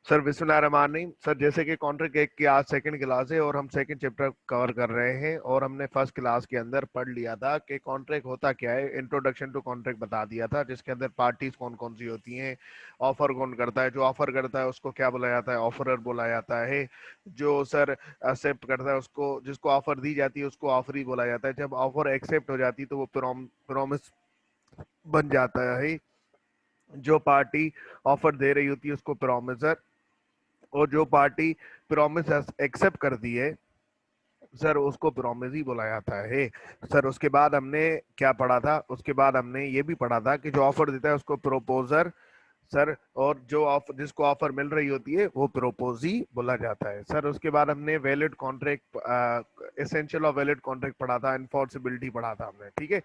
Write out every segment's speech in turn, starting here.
Sir बिस्मिल्लाहिर्रहमानिर्रहीम। Sir जैसे कि कॉन्ट्रैक्ट एक की आज सेकंड क्लास है और हम सेकंड चैप्टर कवर कर रहे हैं और हमने फर्स्ट क्लास के अंदर पढ़ लिया था कि कॉन्ट्रैक्ट होता क्या है। इंट्रोडक्शन टू कॉन्ट्रैक्ट बता दिया था जिसके अंदर पार्टीज कौन कौन सी होती हैं, ऑफर कौन करता है, जो ऑफर करता है उसको क्या बोला जाता है, ऑफरर बोला जाता है, जो सर एक्सेप्ट करता है उसको, जिसको ऑफर दी जाती है उसको ऑफरी बोला जाता है, जब ऑफर एक्सेप्ट हो जाती है तो वो प्रोमिस बन जाता है, जो पार्टी ऑफर दे रही होती है उसको प्रोमिसर, और जो पार्टी प्रॉमिस एक्सेप्ट करती है सर उसको प्रॉमिस ही बोला जाता है। सर उसके बाद हमने क्या पढ़ा था, उसके बाद हमने ये भी पढ़ा था कि जो ऑफर देता है उसको प्रोपोजर सर, और जो ऑफर जिसको ऑफर मिल रही होती है वो प्रोपोजी बोला जाता है। सर उसके बाद हमने valid contract, essential of valid contract पढ़ा था, एनफोर्सेबिलिटी पढ़ा था हमने, ठीक है।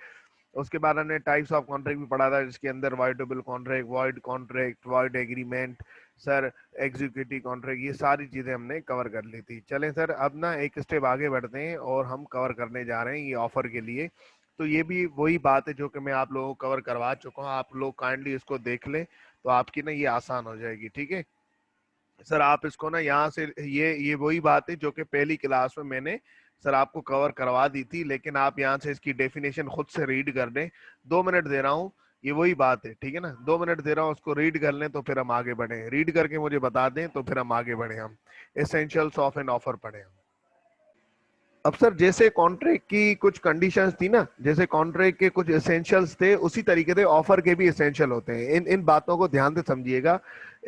उसके बाद हमने टाइप्स ऑफ कॉन्ट्रैक्ट भी पढ़ा था जिसके अंदर voidable contract, void agreement, sir executive contract, ये सारी चीजें हमने कवर कर ली थी। चलें सर अब ना एक स्टेप आगे बढ़ते हैं और हम कवर करने जा रहे हैं ये ऑफर के लिए। तो ये भी वही बात है जो कि मैं आप लोगों को कवर करवा चुका हूँ, आप लोग काइंडली इसको देख लें तो आपकी ना ये आसान हो जाएगी, ठीक है। सर आप इसको ना यहाँ से ये वही बात है जो कि पहली क्लास में मैंने सर आपको कवर करवा दी थी, लेकिन आप यहाँ से इसकी डेफिनेशन खुद से रीड कर लें। 2 मिनट दे रहा हूँ, ये वही बात है, ठीक है ना। 2 मिनट दे रहा हूँ, उसको रीड कर लें तो फिर हम आगे बढ़े, रीड करके मुझे बता दें तो फिर हम आगे बढ़े, हम एसेंशियल्स ऑफ एन ऑफर पढ़े हम। अब सर जैसे कॉन्ट्रैक्ट की कुछ कंडीशंस थी ना, जैसे कॉन्ट्रैक्ट के कुछ एसेंशियल्स थे, उसी तरीके से ऑफर के भी एसेंशियल होते हैं। इन इन बातों को ध्यान से समझिएगा,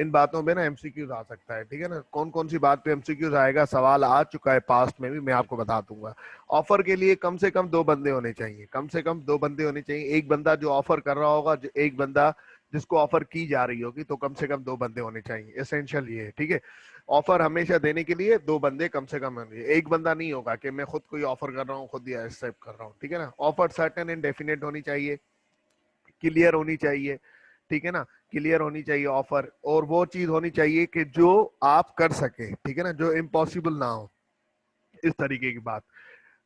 इन बातों में ना एमसीक्यूज आ सकता है, ठीक है ना। कौन कौन सी बात पे एमसीक्यूज आएगा, सवाल आ चुका है पास्ट में भी, मैं आपको बता दूंगा। ऑफर के लिए कम से कम 2 बंदे होने चाहिए, कम से कम 2 बंदे होने चाहिए। एक बंदा जो ऑफर कर रहा होगा, एक बंदा जिसको ऑफर की जा रही होगी, तो कम से कम 2 बंदे होने चाहिए, एसेंशियल ये है, ठीक है। ऑफर हमेशा देने के लिए 2 बंदे कम से कम होंगे, एक बंदा नहीं होगा कि मैं खुद कोई ऑफर कर रहा हूँ, खुद ही एक्सेप्ट कर रहा हूँ, ठीक है ना। ऑफर सर्टेन एंड डेफिनेट होनी चाहिए, क्लियर होनी चाहिए, ठीक है ना। क्लियर होनी चाहिए ऑफर, और वो चीज होनी चाहिए कि जो आप कर सके, ठीक है ना, जो इम्पॉसिबल ना हो, इस तरीके की बात।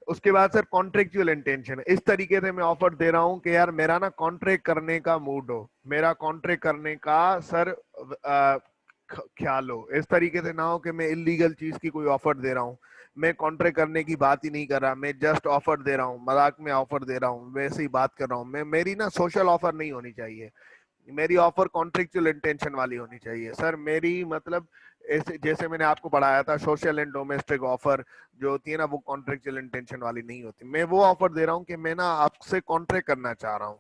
उसके बाद सर कॉन्ट्रेक्चुअल इंटेंशन, इस तरीके से मैं ऑफर दे रहा हूं कि यार मेरा ना कॉन्ट्रैक्ट करने का मूड हो, मेरा कॉन्ट्रैक्ट करने का सर ख्याल हो, इस तरीके से ना हो कि मैं इलीगल चीज की कोई ऑफर दे रहा हूँ। मैं कॉन्ट्रैक्ट करने की बात ही नहीं कर रहा, मैं जस्ट ऑफर दे रहा हूँ, मजाक में ऑफर दे रहा हूँ, वैसे ही बात कर रहा हूँ मैं। मेरी ना सोशल ऑफर नहीं होनी चाहिए, मेरी ऑफर कॉन्ट्रेक्चुअल इंटेंशन वाली होनी चाहिए। सर मेरी मतलब ऐसे जैसे मैंने आपको पढ़ाया था, सोशल एंड डोमेस्टिक ऑफर जो होती है ना, वो कॉन्ट्रेक्चुअल इंटेंशन वाली नहीं होती। मैं वो ऑफर दे रहा हूँ कि मैं ना आपसे कॉन्ट्रैक्ट करना चाह रहा हूँ,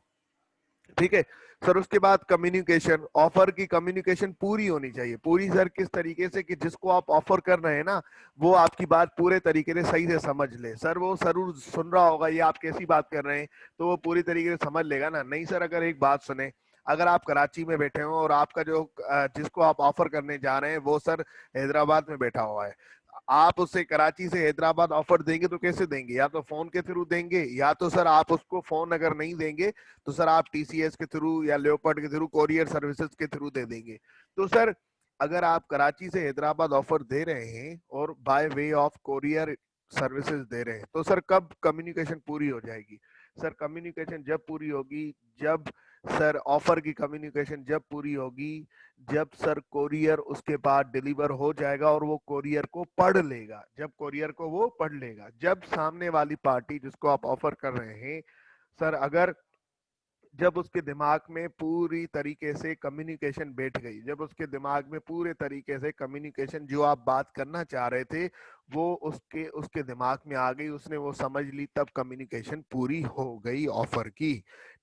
ठीक है। सर उसके बाद कम्युनिकेशन, ऑफर की कम्युनिकेशन पूरी होनी चाहिए। पूरी सर किस तरीके से कि जिसको आप ऑफर कर रहे हैं ना, वो आपकी बात पूरे तरीके से सही से समझ ले। सर वो जरूर सुन रहा होगा ये आप कैसी बात कर रहे हैं, तो वो पूरी तरीके से समझ लेगा ना। नहीं सर, अगर एक बात सुने, अगर आप कराची में बैठे हो और आपका जो जिसको आप ऑफर करने जा रहे हैं वो सर हैदराबाद में बैठा हुआ है, आप उससे कराची से हैदराबाद ऑफर देंगे तो कैसे देंगे? या तो फोन के थ्रू देंगे, या तो सर आप उसको फोन अगर नहीं देंगे तो सर आप टीसीएस के थ्रू या लेओपार्ड के थ्रू, कोरियर सर्विसेज के थ्रू दे देंगे। तो सर अगर आप कराची से हैदराबाद ऑफर दे रहे हैं और by way of courier services दे रहे हैं, तो सर कब कम्युनिकेशन पूरी हो जाएगी? सर कम्युनिकेशन जब पूरी होगी, जब सर ऑफर की कम्युनिकेशन जब पूरी होगी, जब सर कोरियर उसके बाद डिलीवर हो जाएगा और वो कोरियर को पढ़ लेगा, जब कोरियर को वो पढ़ लेगा, जब सामने वाली पार्टी जिसको आप ऑफर कर रहे हैं सर, अगर जब उसके दिमाग में पूरी तरीके से कम्युनिकेशन बैठ गई, जब उसके दिमाग में पूरे तरीके से कम्युनिकेशन जो आप बात करना चाह रहे थे वो उसके उसके दिमाग में आ गई, उसने वो समझ ली, तब कम्युनिकेशन पूरी हो गई ऑफर की,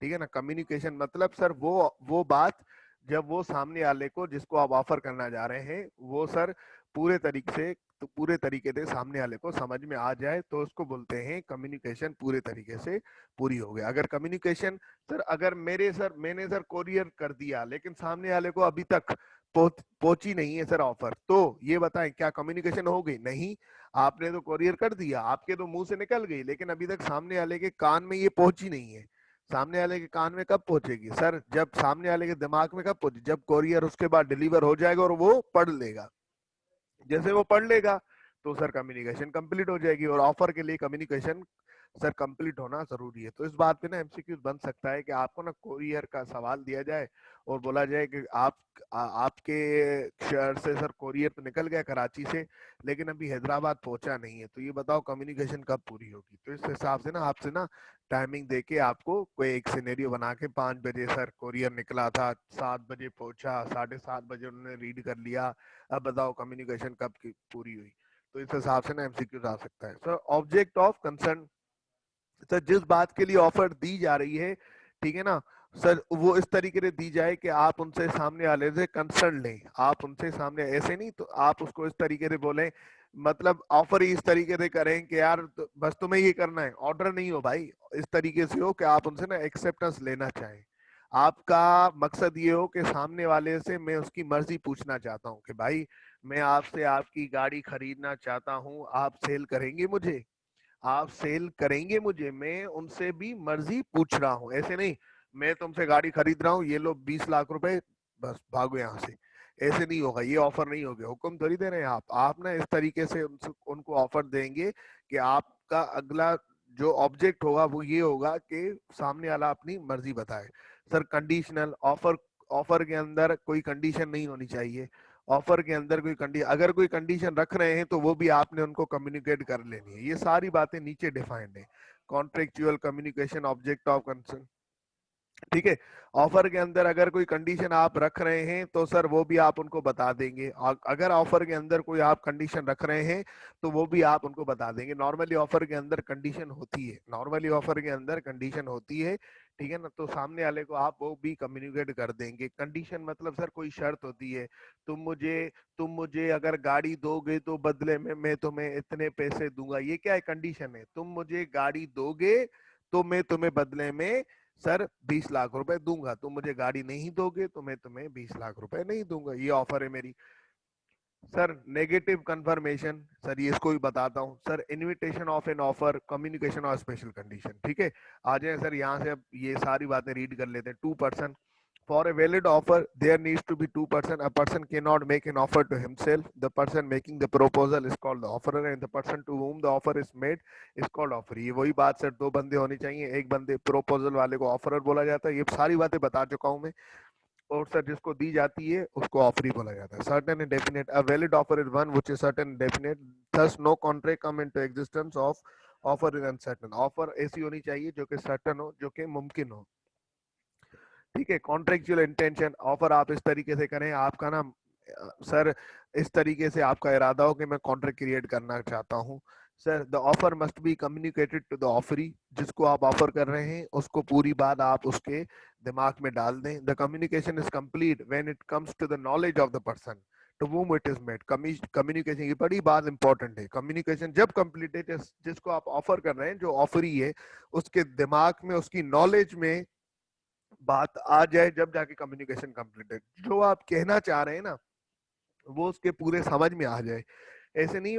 ठीक है ना। कम्युनिकेशन मतलब सर वो बात जब वो सामने वाले को जिसको आप ऑफर करना जा रहे हैं वो सर पूरे तरीके से, तो पूरे तरीके से सामने वाले को समझ में आ जाए, तो उसको बोलते हैं कम्युनिकेशन पूरे तरीके से पूरी हो गई। अगर कम्युनिकेशन सर, अगर मैंने सर कोरियर कर दिया लेकिन सामने वाले को अभी तक पहुंची नहीं है सर ऑफर, तो ये बताएं क्या कम्युनिकेशन हो गई? नहीं। आपने तो कोरियर कर दिया, आपके तो मुंह से निकल गई, लेकिन अभी तक सामने वाले के कान में ये पहुंची नहीं है। सामने वाले के कान में कब पहुंचेगी सर? जब सामने वाले के दिमाग में कब पहुंचे? जब कोरियर उसके बाद डिलीवर हो जाएगा और वो पढ़ लेगा। जैसे वो पढ़ लेगा तो सर कम्युनिकेशन कंप्लीट हो जाएगी, और ऑफर के लिए कम्युनिकेशन सर कंप्लीट होना जरूरी है। तो इस बात पे ना एमसीक्यू बन सकता है कि आपको ना कोरियर का सवाल दिया जाए और बोला जाए कि आपके शहर से सर कोरियर तो निकल गया कराची से, लेकिन अभी हैदराबाद पहुंचा नहीं है, तो ये बताओ कम्युनिकेशन कब पूरी होगी। तो इस हिसाब से ना आपसे ना टाइमिंग देके आपको कोई एक सिनेरियो बना के 5 बजे सर कोरियर निकला था, 7 बजे पहुंचा, 7:30 बजे उन्होंने रीड कर लिया, अब बताओ कम्युनिकेशन कब की पूरी हुई। तो इस हिसाब से ना एमसीक्यू आ सकता है। Sir object of concern, sir जिस बात के लिए ऑफर दी जा रही है, ठीक है ना सर, वो इस तरीके से दी जाए कि आप उनसे सामने वाले से कंसर्न लें, आप उनसे सामने ऐसे नहीं तो आप उसको इस तरीके से बोलें, मतलब ऑफर ही इस तरीके से करें कि यार बस तुम्हें ये करना है, ऑर्डर नहीं हो भाई, इस तरीके से हो कि आप उनसे ना एक्सेप्टेंस लेना चाहें। आपका मकसद ये हो कि सामने वाले से मैं उसकी मर्जी पूछना चाहता हूँ कि भाई मैं आपसे आपकी गाड़ी खरीदना चाहता हूँ, आप सेल करेंगे मुझे, आप सेल करेंगे मुझे, मैं उनसे भी मर्जी पूछ रहा हूँ। ऐसे नहीं मैं तुमसे गाड़ी खरीद रहा हूँ, ये लो 20 लाख रुपए, बस भागो यहाँ से, ऐसे नहीं होगा, ये ऑफर नहीं होगा, हुक्म थोड़ी दे रहे हैं आप ना इस तरीके से उनको ऑफर देंगे कि आपका अगला जो ऑब्जेक्ट होगा वो ये होगा कि सामने वाला अपनी मर्जी बताए। सर कंडीशनल ऑफर, ऑफर के अंदर कोई कंडीशन नहीं होनी चाहिए, ऑफर के अंदर कोई कंडीशन, अगर कोई कंडीशन रख रहे हैं तो वो भी आपने उनको कम्युनिकेट कर लेनी है। ये सारी बातें नीचे डिफाइंड है, contractual communication, object of concern, ठीक है। ऑफर के अंदर अगर कोई कंडीशन आप रख रहे हैं तो सर वो भी आप उनको बता देंगे, अगर ऑफर के अंदर कोई आप कंडीशन रख रहे हैं तो वो भी आप उनको बता देंगे। नॉर्मली ऑफर के अंदर कंडीशन होती है, नॉर्मली ऑफर के अंदर कंडीशन होती है, ठीक है ना, तो सामने वाले को आप वो भी कम्युनिकेट कर देंगे। कंडीशन मतलब सर कोई शर्त होती है, तुम मुझे अगर गाड़ी दोगे तो बदले में मैं तुम्हें इतने पैसे दूंगा, ये क्या है, कंडीशन है। तुम मुझे गाड़ी दोगे तो मैं तुम्हें बदले में सर 20 लाख रुपए दूंगा, तुम मुझे गाड़ी नहीं दोगे तो मैं तुम्हें 20 लाख रुपए नहीं दूंगा, ये ऑफर है मेरी। सर नेगेटिव कंफर्मेशन, सर ये इसको भी बताता हूँ sir, invitation of an offer, communication और स्पेशल कंडीशन, ठीक है। आ जाए सर यहाँ से, अब ये सारी बातें रीड कर लेते हैं। 2%, for a valid offer there needs to be 2%, a person cannot make an offer to himself, the person making the proposal is called the offerer and the person to whom the offer is made is called offeree। ये वही बात sir, दो बंदे होने चाहिए, एक बंदे proposal वाले को ऑफरर बोला जाता है, ये सारी बातें बता चुका हूं मैं। और सर जिसको दी जाती है उसको ऑफरी बोला जाता है। Certain and definite, a valid offer is one which is certain definite, thus no contract come into existence of offer is uncertain. Offer ऐसी होनी चाहिए जो कि सर्टेन हो, जो कि मुमकिन हो, ठीक है। कॉन्ट्रेक्चुअल इंटेंशन, ऑफर आप इस तरीके से करें, आपका ना सर इस तरीके से आपका इरादा हो कि मैं कॉन्ट्रैक्ट क्रिएट करना चाहता हूँ। Sir the offer must be communicated to the offeree, जिसको आप ऑफर कर रहे हैं उसको पूरी बात आप उसके दिमाग में डाल दें। The communication is complete when it comes to the knowledge of the person to whom it is made। Communication, ये बड़ी बात इंपॉर्टेंट है, कम्युनिकेशन जब कंप्लीट है, जिसको आप ऑफर कर रहे हैं, जो ऑफरी है, उसके दिमाग में, उसकी नॉलेज में बात आ जाए, जब जाके कम्युनिकेशन कंप्लीट है। जो आप कहना चाह रहे हैं ना वो उसके पूरे समझ में आ जाए। ऐसे नहीं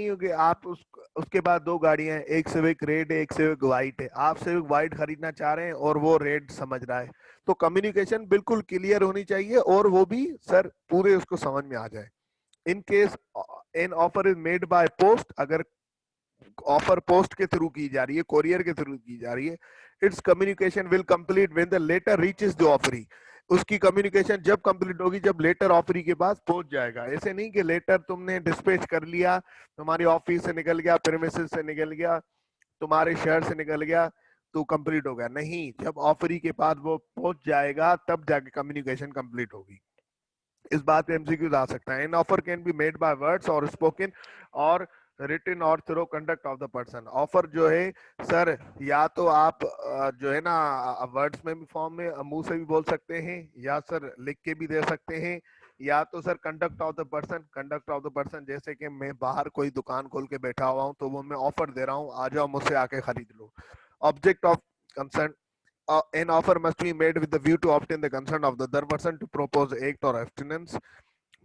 हो कि आप उसके बाद दो गाड़ियां हैं, एक सिविक रेड है, एक सिविक वाइट है, आप सिविक वाइट खरीदना चाह रहे हैं और वो रेड समझ रहा है। तो कम्युनिकेशन बिल्कुल क्लियर होनी चाहिए और वो भी सर पूरे उसको समझ में आ जाए। In case N offer is made by post, अगर ऑफर पोस्ट के थ्रू की जा रही है, कोरियर के थ्रू की जा रही है, it's communication will complete when the letter reaches the offeree. उसकी कम्युनिकेशन जब कंप्लीट होगी जब लेटर ऑफरी के पास पहुंच जाएगा। ऐसे नहीं कि लेटर तुमने डिस्पैच कर लिया, तुम्हारी ऑफिस से निकल गया, प्रीमिसेस से निकल गया, तुम्हारे शहर से निकल गया तो कंप्लीट हो गया, नहीं, जब ऑफरी के पास वो पहुंच जाएगा तब जाके कम्युनिकेशन कंप्लीट होगी। इस बात पे एमसीक्यूज आ सकता है। An offer can be made by words और स्पोकन और रिटन और through conduct of the person. Offer जो है सर, या तो आप जो है ना वर्ड्स में भी, फॉर्म में मुंह से भी बोल सकते हैं, या सर लिख के भी दे सकते हैं, या तो sir conduct of the person, conduct of the person जैसे कि मैं बाहर कोई दुकान खोल के बैठा हुआ हूँ तो वो मैं ऑफर दे रहा हूँ, आ जाओ मुझसे आके खरीद लो। Object of concern, an offer must be made with the view to obtain the consent of the other person to propose act or abstinence।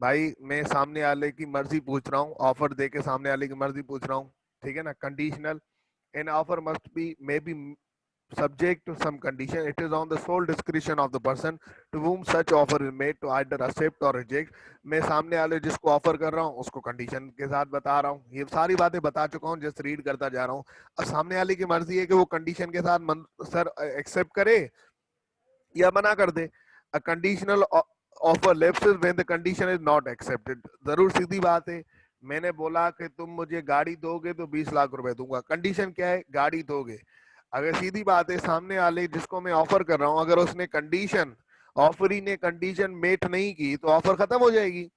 भाई मैं सामने वाले की मर्जी पूछ रहा हूँ, ऑफर दे के सामने वाले की मर्जी पूछ रहा हूँ, ठीक है ना। Conditional, an offer must B may be subject to some condition. It is on the sole discretion of the person to whom such offer is made to either accept or reject. मैं सामने वाले जिसको offer कर रहा हूँ उसको condition के साथ बता रहा हूँ, ये सारी बातें बता चुका हूँ, जस्ट रीड करता जा रहा हूँ। अब सामने वाले की मर्जी है कि वो कंडीशन के साथ सर एक्सेप्ट करे या मना कर दे। A conditional offer lapses when the condition is not accepted. जरूर सीधी बात है, मैंने बोला कि तुम मुझे गाड़ी दोगे तो 20 लाख रुपए दूंगा, कंडीशन क्या है, गाड़ी दोगे। अगर सीधी बात है, सामने वाले जिसको मैं ऑफर कर रहा हूँ अगर उसने कंडीशन, ऑफरी ने कंडीशन मेट नहीं की तो ऑफर खत्म हो जाएगी।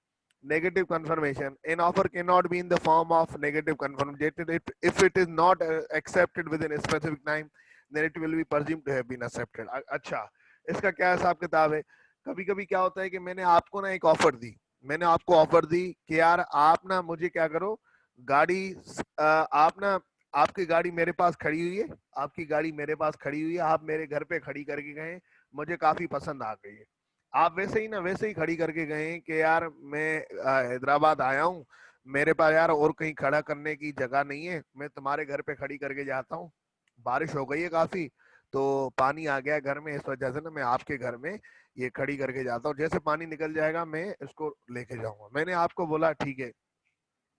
negative confirmation, an offer cannot be in the form of negative confirmation if it is not accepted within a specific time, then it will be presumed to have been accepted। अच्छा, इसका क्या हिसाब किताब है? कभी कभी क्या होता है कि मैंने आपको ना एक ऑफर दी, मैंने आपको ऑफर दी कि यार आप ना मुझे क्या करो, गाड़ी आप ना, आपकी गाड़ी मेरे पास खड़ी हुई है, आपकी गाड़ी मेरे पास खड़ी हुई है, आप मेरे घर पे खड़ी करके गए, मुझे काफी पसंद आ गई है। आप वैसे ही ना वैसे ही खड़ी करके गए कि यार मैं हैदराबाद आया हूँ, मेरे पास यार और कहीं खड़ा करने की जगह नहीं है, मैं तुम्हारे घर पे खड़ी करके जाता हूँ, बारिश हो गई है काफी तो पानी आ गया घर में, इस वजह से ना मैं आपके घर में ये खड़ी करके जाता हूँ, जैसे पानी निकल जाएगा मैं इसको लेके जाऊंगा। मैंने आपको बोला ठीक है,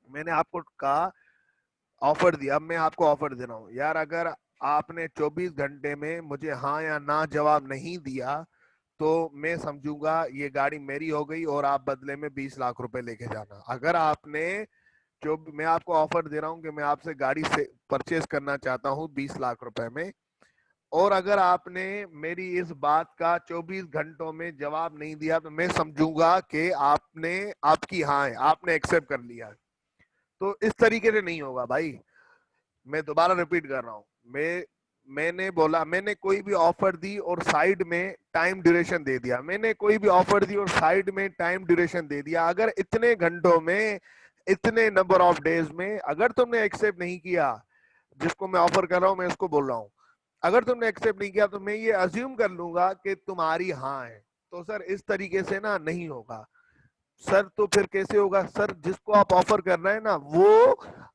मैंने आपको कहा, ऑफर दिया, अब मैं आपको ऑफर दे रहा हूँ यार, अगर आपने 24 घंटे में मुझे हाँ या ना जवाब नहीं दिया तो मैं समझूंगा ये गाड़ी मेरी हो गई और आप बदले में 20 लाख रुपए लेके जाना। अगर आपने, जो मैं आपको ऑफर दे रहा हूँ कि मैं आपसे गाड़ी से परचेज करना चाहता हूँ 20 लाख रुपए में, और अगर आपने मेरी इस बात का 24 घंटों में जवाब नहीं दिया तो मैं समझूंगा कि आपने, आपकी हाँ है, आपने एक्सेप्ट कर लिया है। तो इस तरीके से नहीं होगा भाई। मैं दोबारा रिपीट कर रहा हूँ, मैंने बोला, मैंने कोई भी ऑफर दी और साइड में टाइम ड्यूरेशन दे दिया, मैंने कोई भी ऑफर दी और साइड में टाइम ड्यूरेशन दे दिया, अगर इतने घंटों में, इतने नंबर ऑफ डेज में अगर तुमने एक्सेप्ट नहीं किया, जिसको मैं ऑफर कर रहा हूँ मैं इसको बोल रहा हूँ, अगर तुमने एक्सेप्ट नहीं किया तो मैं ये अज्यूम कर लूंगा कि तुम्हारी हाँ है। तो सर इस तरीके से ना नहीं होगा सर। तो फिर कैसे होगा सर? जिसको आप ऑफर कर रहे हैं ना वो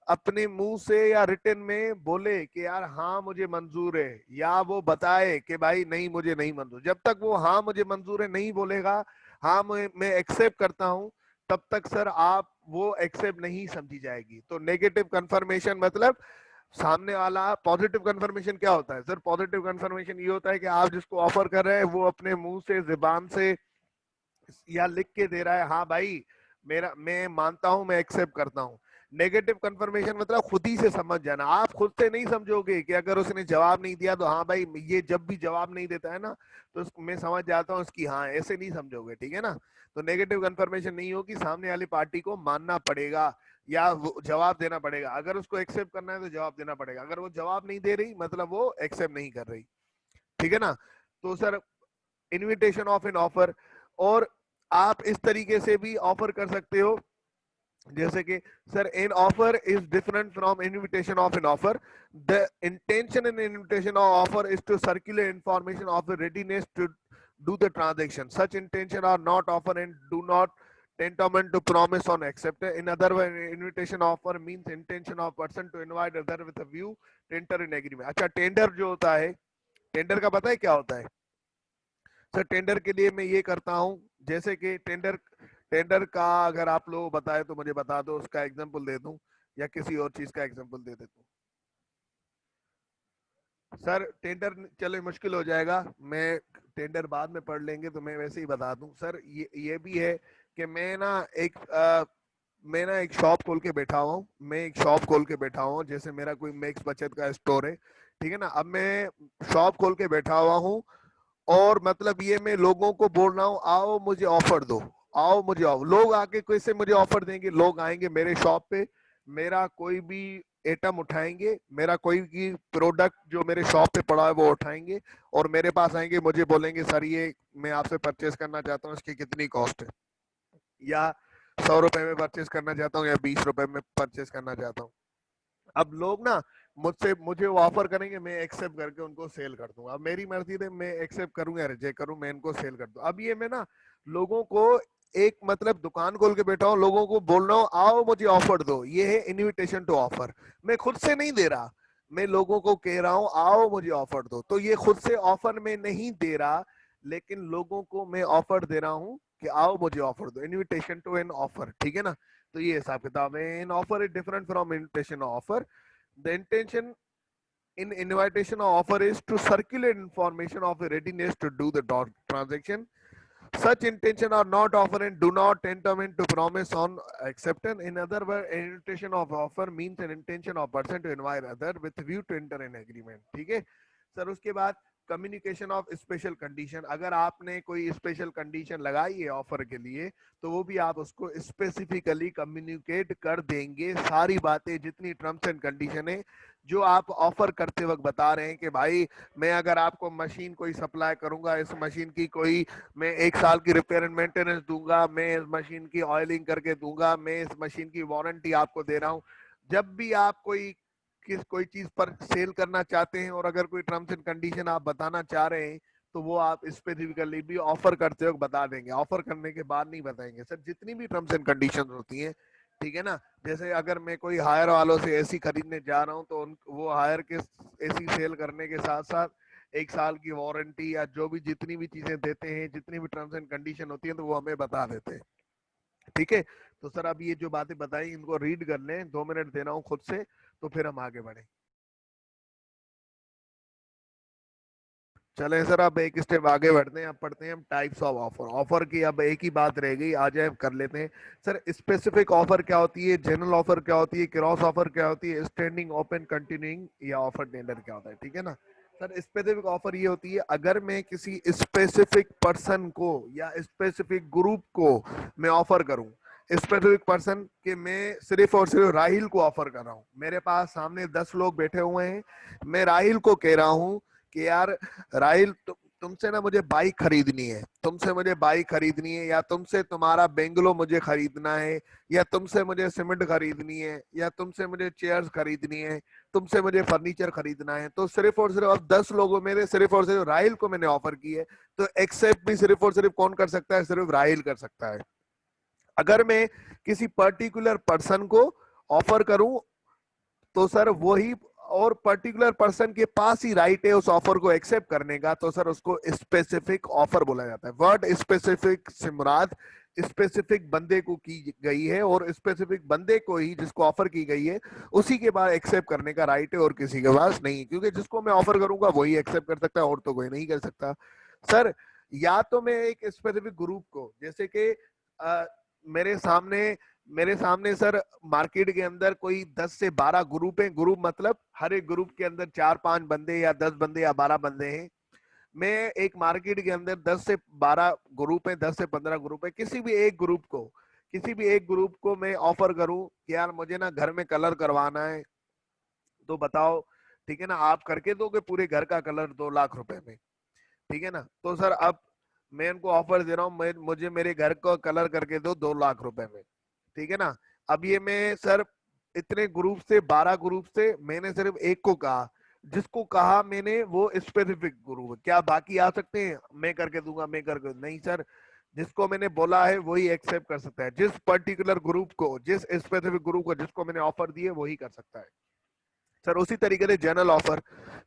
अपने मुंह से या रिटन में बोले कि यार हाँ मुझे मंजूर है, या वो बताए कि भाई नहीं मुझे नहीं मंजूर। जब तक वो हाँ मुझे मंजूर है नहीं बोलेगा, हाँ मैं एक्सेप्ट करता हूं, तब तक सर आप वो एक्सेप्ट नहीं समझी जाएगी। तो नेगेटिव कंफर्मेशन मतलब सामने वाला, पॉजिटिव कंफर्मेशन क्या होता है सर? पॉजिटिव कंफर्मेशन ये होता है कि आप जिसको ऑफर कर रहे हैं वो अपने मुंह से, जुबान से या लिख के दे रहा है हाँ भाई मेरा, मैं मानता हूं, मैं एक्सेप्ट करता हूं। नेगेटिव कंफर्मेशन मतलब खुद ही से समझ जाना, आप खुद से नहीं समझोगे कि अगर उसने जवाब नहीं दिया तो हाँ भाई ये जब भी जवाब नहीं देता है ना तो मैं समझ जाता हूँ उसकी हाँ, ऐसे नहीं समझोगे, ठीक है ना? तो नेगेटिव कंफर्मेशन नहीं होगी, सामने वाली पार्टी को मानना पड़ेगा या जवाब देना पड़ेगा। अगर उसको एक्सेप्ट करना है तो जवाब देना पड़ेगा, अगर वो जवाब नहीं दे रही मतलब वो एक्सेप्ट नहीं कर रही, ठीक है ना? तो sir invitation of an offer, और आप इस तरीके से भी ऑफर कर सकते हो जैसे कि sir an offer is different from invitation of an offer, the intention in invitation of offer is to circulate information of the readiness to do the transaction, such intention are not offer and do not tantamount to promise on accept। In other words, invitation offer means intention of person to invite other with a view to enter in agreement। अच्छा, tender जो होता है, tender का पता है क्या होता है सर? टेंडर के लिए मैं ये करता हूं, जैसे कि टेंडर, टेंडर का अगर आप लोग बताए तो मुझे बता दो, उसका एग्जांपल दे दूं या किसी और चीज का एग्जांपल दे देता हूं। सर टेंडर चलो मुश्किल हो जाएगा, मैं टेंडर बाद में पढ़ लेंगे तो मैं वैसे ही बता दूं सर। ये भी है कि मैं ना मैं ना एक शॉप खोल के बैठा हुआ हूँ, मैं एक शॉप खोल के बैठा हुआ हूँ, जैसे मेरा कोई मैक्स बचत का स्टोर है, ठीक है ना? अब मैं शॉप खोल के बैठा हुआ हूँ और मतलब ये मैं लोगों को बोल रहा हूँ आओ मुझे ऑफर दो, आओ मुझे आओ। लोग आके कैसे मुझे ऑफर देंगे? लोग आएंगे मेरे शॉप पे, मेरा कोई भी एटम उठाएंगे, मेरा कोई भी प्रोडक्ट जो मेरे शॉप पे पड़ा है वो उठाएंगे और मेरे पास आएंगे, मुझे बोलेंगे सर ये मैं आपसे परचेज करना चाहता हूँ, इसकी कितनी कॉस्ट है, या 100 रुपए में परचेज करना चाहता हूँ या 20 रुपए में परचेज करना चाहता हूँ। अब लोग ना मुझसे, मुझे वो ऑफर करेंगे, मैं एक्सेप्ट करके उनको सेल कर दूंगा। अब मेरी मर्जी है मैं एक्सेप्ट करूं या रिजेक्ट करूं, मैं इनको सेल कर दूं। अब ये मैं ना लोगों को एक मतलब दुकान खोल के बैठा हूं, लोगों को बोल रहा हूं आओ मुझे ऑफर दो, ये है इनविटेशन टू ऑफर। मैं खुद से नहीं दे रहा, मैं लोगों को कह रहा हूं आओ मुझे ऑफर दो, तो ये खुद से ऑफर में नहीं दे रहा, लेकिन लोगों को मैं ऑफर दे रहा हूं कि आओ मुझे ऑफर दो, इनविटेशन टू एन ऑफर, ठीक है ना। तो ये हिसाब किताब है। N offer is different from invitation offer. The intention in invitation or offer is to circulate information of a readiness to do the transaction. Such intention are not offer and do not enter into promise on acceptance. In other words, an invitation of offer means an intention of person to invite other with view to enter an agreement. ठीक है sir. उसके बाद communication of special condition, अगर आपने कोई special condition लगाई है offer के लिए, तो वो भी आप उसको स्पेसिफिकली कम्युनिकेट कर देंगे, सारी बातें जितनी टर्म्स एंड कंडीशन है जो आप ऑफर करते वक्त बता रहे हैं कि भाई मैं अगर आपको मशीन कोई सप्लाई करूंगा, इस मशीन की कोई मैं 1 साल की रिपेयर एंड मेंटेनेंस दूंगा, मैं इस मशीन की ऑयलिंग करके दूंगा, मैं इस मशीन की वारंटी आपको दे रहा हूं। जब भी आप कोई चीज पर सेल करना चाहते हैं और अगर कोई टर्म्स एंड कंडीशन आप बताना चाह रहे हैं, तो वो आप स्पेसिफिकली भी ऑफर करते वक्त बता देंगे, ऑफर करने के बाद नहीं बताएंगे सर। जितनी भी टर्म्स एंड कंडीशन होती हैं, ठीक है ना। जैसे अगर मैं कोई हायर वालों से एसी खरीदने जा रहा हूँ, तो वो हायर के एसी सेल करने के साथ साथ 1 साल की वारंटी या जो भी जितनी भी चीजें देते हैं, जितनी भी टर्म्स एंड कंडीशन होती है, तो वो हमें बता देते हैं, ठीक है। तो सर अब ये जो बातें बताई इनको रीड कर लें, 2 मिनट दे रहा हूँ खुद से, तो फिर हम आगे बढ़े। चले सर, अब एक स्टेप आगे बढ़ते हैं। अब पढ़ते हैं हम टाइप्स ऑफ ऑफर। ऑफर की अब एक ही बात रह गई, आ जाए कर लेते हैं। सर स्पेसिफिक ऑफर क्या होती है, जनरल ऑफर क्या होती है, क्रॉस ऑफर क्या होती है, स्टैंडिंग, ओपन, कंटिन्यूइंग या ऑफर टेंडर क्या होता है, ठीक है ना। सर स्पेसिफिक ऑफर ये होती है अगर मैं किसी स्पेसिफिक पर्सन को या स्पेसिफिक ग्रुप को मैं ऑफर करूं। स्पेसिफिक पर्सन के मैं सिर्फ और सिर्फ राहिल को ऑफर कर रहा हूं। मेरे पास सामने 10 लोग बैठे हुए हैं, मैं राहिल को कह रहा हूं कि यार राहिल तुमसे ना मुझे बाइक खरीदनी है, तुमसे मुझे बाइक खरीदनी है, या तुमसे तुम्हारा बेंगलो मुझे खरीदना है, या तुमसे मुझे सीमेंट खरीदनी है, या तुमसे मुझे चेयर्स खरीदनी है, तुमसे मुझे फर्नीचर खरीदना है। तो सिर्फ और सिर्फ अब 10 लोगों में सिर्फ और सिर्फ राहिल को मैंने ऑफर की है, तो एक्सेप्ट भी सिर्फ और सिर्फ कौन कर सकता है, सिर्फ राहिल कर सकता है। अगर मैं किसी पर्टिकुलर पर्सन को ऑफर करूं, तो सर वही और पर्टिकुलर पर्सन के पास ही राइट है उस ऑफर को एक्सेप्ट करने का, तो सर उसको स्पेसिफिक ऑफर बोला जाता है। वर्ड स्पेसिफिक से मुराद स्पेसिफिक बंदे को की गई है, और स्पेसिफिक बंदे को ही जिसको ऑफर की गई है उसी के बाद एक्सेप्ट करने का राइट है, और किसी के पास नहीं, क्योंकि जिसको मैं ऑफर करूंगा वही एक्सेप्ट कर सकता है, और तो कोई नहीं कर सकता। सर या तो मैं एक स्पेसिफिक ग्रुप को, जैसे कि मेरे सामने मेरे सामने सर मार्केट के अंदर कोई 10 से 12 ग्रुप हैं। ग्रुप मतलब हर एक ग्रुप के अंदर 4-5 बंदे या 10 बंदे या 12 बंदे हैं। मैं एक मार्केट के अंदर 10 से 12 ग्रुप है, 10 से 15 ग्रुप है, किसी भी एक ग्रुप को मैं ऑफर करूं कि यार मुझे ना घर में कलर करवाना है, तो बताओ, ठीक है ना, आप करके दोगे पूरे घर का कलर 2 लाख रुपए में, ठीक है ना। तो सर अब मैं उनको ऑफर दे रहा हूँ, मुझे मेरे घर को कलर करके दो 2 लाख रुपए में, ठीक है ना। अब ये मैं सर इतने ग्रुप से 12 ग्रुप से मैंने सिर्फ एक को कहा, जिसको कहा मैंने वो स्पेसिफिक ग्रुप है। क्या बाकी आ सकते हैं मैं करके दूंगा, मैं करके नहीं सर, जिसको मैंने बोला है वही एक्सेप्ट कर सकता है। जिस पर्टिकुलर ग्रुप को, जिस स्पेसिफिक ग्रुप को जिसको मैंने ऑफर दिए वही कर सकता है। सर उसी तरीके से general offer.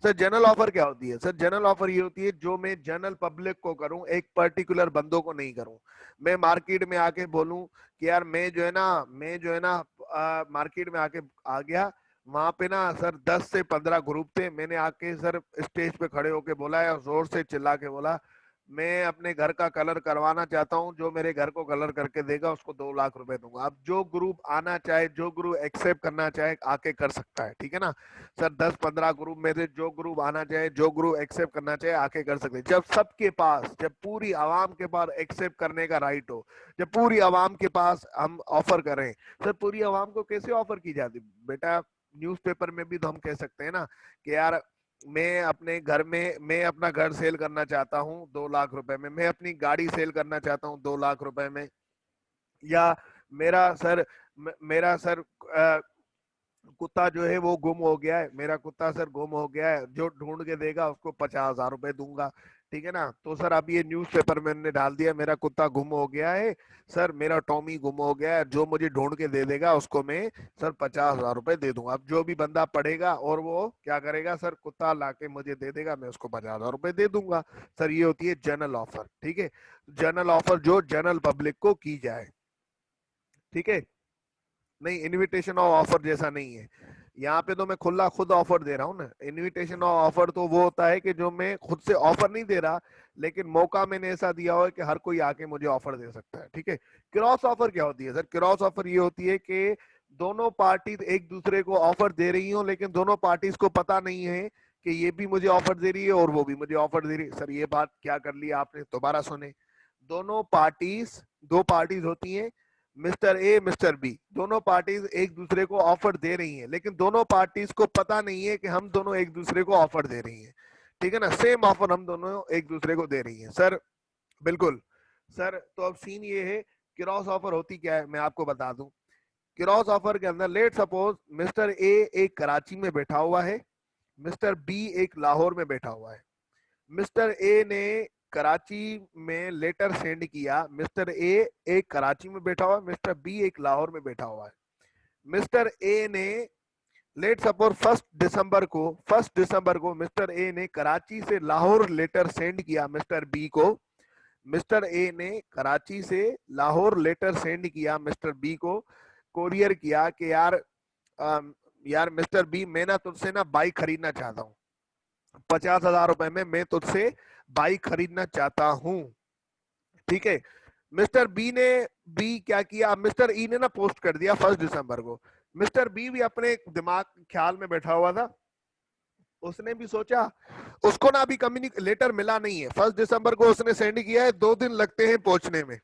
Sir general offer क्या होती है, सर जनरल ऑफर ये होती है जो मैं जनरल पब्लिक को करूं, एक पर्टिकुलर बंदों को नहीं करूं। मैं मार्केट में आके बोलूं कि यार मैं जो है ना मार्केट में आके आ गया, वहां पे ना सर 10 से 15 ग्रुप थे, मैंने आके सर स्टेज पे खड़े होके बोला या जोर से चिल्ला के बोला मैं अपने घर का कलर करवाना चाहता हूं, जो मेरे घर को कलर करके देगा उसको 2 लाख रुपए दूंगा। अब जो ग्रुप आना चाहे, जो ग्रुप एक्सेप्ट करना चाहे आके कर सकता है, ठीक है ना। सर 10-15 ग्रुप में से जो ग्रुप आना चाहे, जो ग्रुप एक्सेप्ट करना चाहे आके कर सकते हैं। जब सबके पास, जब पूरी आवाम के पास एक्सेप्ट करने का राइट हो, जब पूरी आवाम के पास हम ऑफर करें। सर पूरी आवाम को कैसे ऑफर की जाती बेटा, न्यूज़पेपर में भी तो हम कह सकते हैं ना कि यार मैं अपने घर में, मैं अपना घर सेल करना चाहता हूँ 2 लाख रुपए में, मैं अपनी गाड़ी सेल करना चाहता हूँ 2 लाख रुपए में, या मेरा सर कुत्ता जो है वो गुम हो गया है, मेरा कुत्ता सर गुम हो गया है, जो ढूंढ के देगा उसको 50,000 रुपए दूंगा, ठीक है ना। तो सर अब ये न्यूज़पेपर में मैंने डाल दिया, मेरा कुत्ता गुम हो गया है सर, मेरा टॉमी गुम हो गया है, जो मुझे ढूंढ के दे देगा उसको मैं सर 50,000 रुपए दे दूंगा। अब जो भी बंदा पढ़ेगा और वो क्या करेगा सर, कुत्ता लाके मुझे दे देगा, मैं उसको 50,000 रुपए दे दूंगा। सर ये होती है जनरल ऑफर। ठीक है, जनरल ऑफर जो जनरल पब्लिक को की जाए। ठीक है, नहीं इनविटेशन ऑफ ऑफर जैसा नहीं है। यहाँ पे तो मैं खुला खुद ऑफर दे रहा हूँ ना। इनविटेशन ऑफ ऑफर तो वो होता है कि जो मैं खुद से ऑफर नहीं दे रहा, लेकिन मौका मैंने ऐसा दिया हुआ है कि हर कोई आके मुझे ऑफर दे सकता है। ठीक है, क्रॉस ऑफर क्या होती है सर? क्रॉस ऑफर ये होती है कि दोनों पार्टी एक दूसरे को ऑफर दे रही हो, लेकिन दोनों पार्टीज को पता नहीं है कि ये भी मुझे ऑफर दे रही है और वो भी मुझे ऑफर दे रही है। सर ये बात क्या कर ली आपने, दोबारा सुने। दोनों पार्टीज, दो पार्टीज होती हैं, मिस्टर ए मिस्टर बी, दोनों पार्टीज एक दूसरे को ऑफर दे रही हैं, लेकिन दोनों पार्टीज को पता नहीं है कि हम दोनों एक दूसरे को ऑफर दे रही हैं। ठीक है ना, सेम ऑफर हम दोनों एक दूसरे को दे रही हैं सर। बिल्कुल सर। तो अब सीन ये है, क्रॉस ऑफर होती क्या है मैं आपको बता दूं। क्रॉस ऑफर के अंदर लेट सपोज मिस्टर ए एक कराची में बैठा हुआ है, मिस्टर बी एक लाहौर में बैठा हुआ है। मिस्टर ए ने कराची में लेटर सेंड किया, मिस्टर ए एक कराची में बैठा हुआ है, मिस्टर बी एक लाहौर में बैठा हुआ है। मिस्टर ए ने लेट सपोज फर्स्ट दिसंबर को मिस्टर ए ने कराची से लाहौर लेटर सेंड किया मिस्टर बी को। मिस्टर ए ने कराची से लाहौर लेटर सेंड किया मिस्टर बी को, कोरियर किया कि यार मिस्टर बी, मैं ना तुझसे ना बाइक खरीदना चाहता हूँ, 50,000 रुपए में मैं तुझसे बाइक खरीदना चाहता हूँ। ठीक है, मिस्टर बी क्या किया, मिस्टर ई ने ना पोस्ट कर दिया 1 दिसंबर को। मिस्टर बी भी अपने दिमाग ख्याल में बैठा हुआ था, उसने भी सोचा, उसको ना अभी कम्युनिक लेटर मिला नहीं है। 1 दिसंबर को उसने सेंड किया है, 2 दिन लगते हैं पहुंचने में,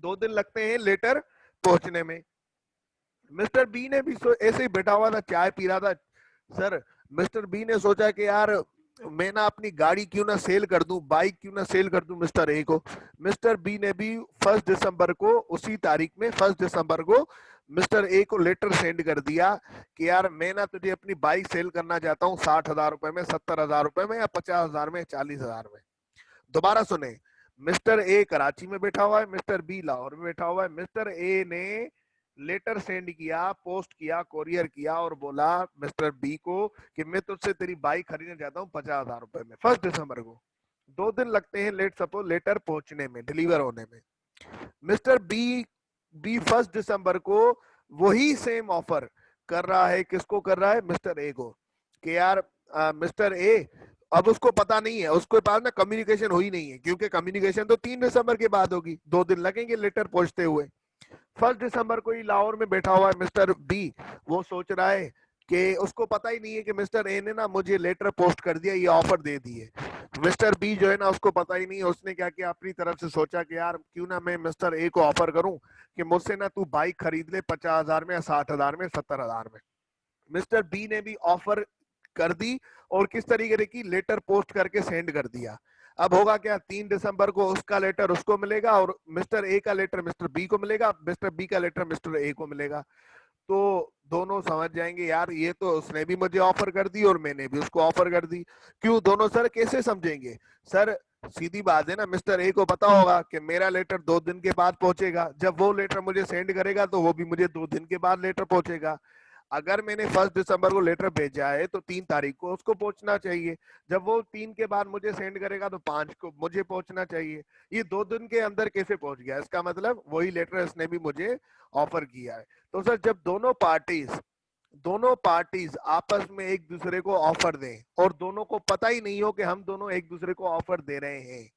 2 दिन लगते हैं लेटर पहुंचने में। मिस्टर बी ने भी ऐसे ही बैठा हुआ था, चाय पी रहा था सर। मिस्टर बी ने सोचा कि यार मैं ना अपनी गाड़ी क्यों ना सेल कर दूं, बाइक क्यों ना सेल कर दूं मिस्टर ए को। मिस्टर बी ने भी 1 दिसंबर को, उसी तारीख में 1 दिसंबर को मिस्टर ए को लेटर सेंड कर दिया कि यार मैं ना तुझे अपनी बाइक सेल करना चाहता हूँ 60,000 रुपए में, 70,000 रुपए में, या 50,000 में, 40,000 में। दोबारा सुने, मिस्टर ए कराची में बैठा हुआ है, मिस्टर बी लाहौर में बैठा हुआ है। मिस्टर ए ने लेटर सेंड किया, पोस्ट किया, कोरियर किया और बोला मिस्टर बी को कि मैं तुझसे तेरी बाइक खरीदना चाहता हूँ 50,000 रुपए में, 1 दिसंबर को। 2 दिन लगते हैं लेट सपोज लेटर पहुंचने में, डिलीवर होने में। मिस्टर बी 1 दिसंबर को वही सेम ऑफर कर रहा है, किसको कर रहा है, मिस्टर ए को, कि यार मिस्टर ए, अब उसको पता नहीं है, उसके पास ना कम्युनिकेशन हुई नहीं है, क्योंकि कम्युनिकेशन तो 3 दिसंबर के बाद होगी, 2 दिन लगेंगे लेटर पहुंचते हुए। 1 दिसंबर को ही लाहौर में बैठा हुआ है मिस्टर बी, वो सोच रहा है कि उसको पता ही नहीं है कि मिस्टर ए ने ना मुझे लेटर पोस्ट कर दिया, ये ऑफर दे दी है। मिस्टर बी जो है ना, उसको पता ही नहीं है, उसने क्या किया, अपनी तरफ से सोचा कि यार क्यों ना मैं मिस्टर ए को ऑफर करूं कि मुझसे ना तू बाइक खरीद ले 50,000 में, 60,000 में, 70,000 में। मिस्टर बी ने भी ऑफर कर दी, और किस तरीके की, लेटर पोस्ट करके सेंड कर दिया। अब होगा क्या, 3 दिसंबर को उसका लेटर उसको मिलेगा, और मिस्टर ए का लेटर मिस्टर बी को मिलेगा, मिस्टर बी का लेटर मिस्टर ए को मिलेगा। तो दोनों समझ जाएंगे यार ये तो उसने भी मुझे ऑफर कर दी और मैंने भी उसको ऑफर कर दी। क्यों, दोनों सर कैसे समझेंगे सर? सीधी बात है ना, मिस्टर ए को पता होगा कि मेरा लेटर 2 दिन के बाद पहुंचेगा, जब वो लेटर मुझे सेंड करेगा तो वो भी मुझे 2 दिन के बाद लेटर पहुंचेगा। अगर मैंने 1 दिसंबर को लेटर भेजा है तो 3 तारीख को उसको पहुंचना चाहिए, जब वो 3 के बाद मुझे सेंड करेगा तो 5 को मुझे पहुंचना चाहिए। ये 2 दिन के अंदर कैसे पहुंच गया, इसका मतलब वही लेटर इसने भी मुझे ऑफर किया है। तो सर जब दोनों पार्टीज आपस में एक दूसरे को ऑफर दें, और दोनों को पता ही नहीं हो कि हम दोनों एक दूसरे को ऑफर दे रहे हैं,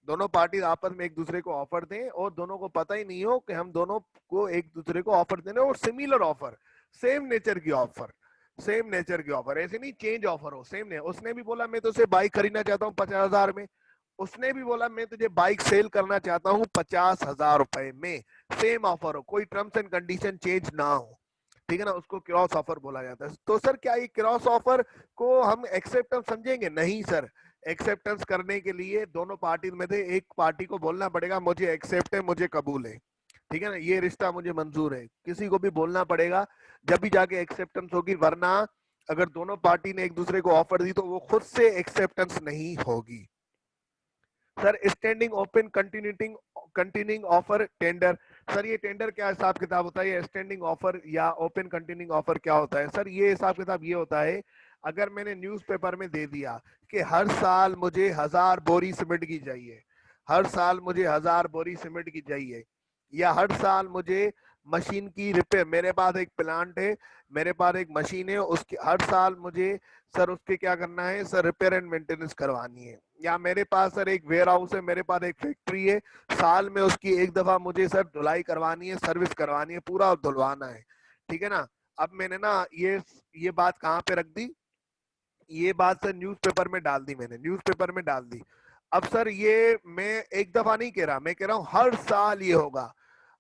दोनों पार्टीज आपस में एक दूसरे को ऑफर दें और दोनों को पता ही नहीं हो कि हम दोनों को एक दूसरे को ऑफर देने, और सिमिलर ऑफर, सेम नेचर की ऑफर, सेम नेचर की ऑफर, ऐसे नहीं चेंज ऑफर हो, सेम नहीं। उसने भी बोला मैं तुझसे बाइक खरीदना चाहता हूँ 50,000 में, उसने भी बोला मैं तुझे बाइक सेल करना चाहता हूँ 50,000 रुपए में, सेम ऑफर हो, कोई टर्म्स एंड कंडीशन चेंज ना हो। ठीक है ना, उसको क्रॉस ऑफर बोला जाता है। तो सर क्या ये क्रॉस ऑफर को हम एक्सेप्टेंस समझेंगे? नहीं सर, एक्सेप्टेंस करने के लिए दोनों पार्टी में से एक पार्टी को बोलना पड़ेगा मुझे एक्सेप्ट है, मुझे कबूल है। ठीक है ना, ये रिश्ता मुझे मंजूर है, किसी को भी बोलना पड़ेगा, जब भी जाके एक्सेप्टेंस होगी, वरना अगर दोनों पार्टी ने एक दूसरे को ऑफर दी तो वो खुद से एक्सेप्टेंस नहीं होगी। Sir standing open continuing offer tender. Sir ये टेंडर क्या हिसाब किताब होता है, ये स्टैंडिंग ऑफर या ओपन कंटिन्यूइंग ऑफर क्या होता है? सर ये हिसाब किताब ये होता है, अगर मैंने न्यूज़पेपर में दे दिया कि हर साल मुझे 1000 बोरी सीमेंट की चाहिए, हर साल मुझे 1000 बोरी सीमेंट की चाहिए, या हर साल मुझे मशीन की रिपेयर, मेरे पास एक प्लांट है, मेरे पास एक मशीन है, उसकी हर साल मुझे सर उसके क्या करना है सर, रिपेयर एंड मेंटेनेंस करवानी है। या मेरे पास सर एक वेयर हाउस है, मेरे पास एक फैक्ट्री है, साल में उसकी एक दफा मुझे सर धुलाई करवानी है, सर्विस करवानी है, पूरा धुलवाना है। ठीक है ना? अब मैंने ना ये बात कहाँ पे रख दी, ये बात सर न्यूज़पेपर में डाल दी, मैंने न्यूज़पेपर में डाल दी। अब सर ये मैं एक दफा नहीं कह रहा, मैं कह रहा हूँ हर साल ये होगा,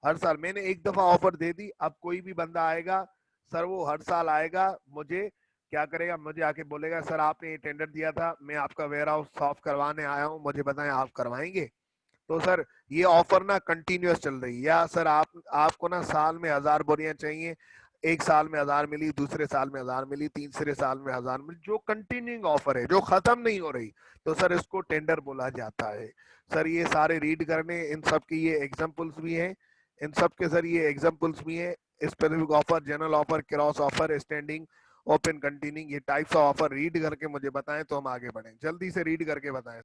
हर साल। मैंने एक दफा ऑफर दे दी, अब कोई भी बंदा आएगा सर, वो हर साल आएगा, मुझे क्या करेगा, मुझे आके बोलेगा सर आपने ये टेंडर दिया था, मैं आपका वेयर हाउस साफ करवाने आया हूँ, मुझे बताएं आप करवाएंगे? तो सर ये ऑफर ना कंटिन्यूअस चल रही है। या सर आपको ना साल में 1000 बोरियां चाहिए, एक साल में 1000 मिली, दूसरे साल में 1000 मिली, तीसरे साल में 1000 मिली, जो कंटिन्यूइंग ऑफर है, जो खत्म नहीं हो रही, तो सर इसको टेंडर बोला जाता है। सर ये सारे रीड करने, इन सब की ये एग्जांपल्स भी हैं, इन सब के सर ये एग्जांपल्स भी हैं। Specific offer, general offer, cross offer, standing, open continuing, ये टाइप्स ऑफ ऑफर रीड करके मुझे बताएं तो हम आगे बढ़ें। जल्दी से रीड करके बताएं।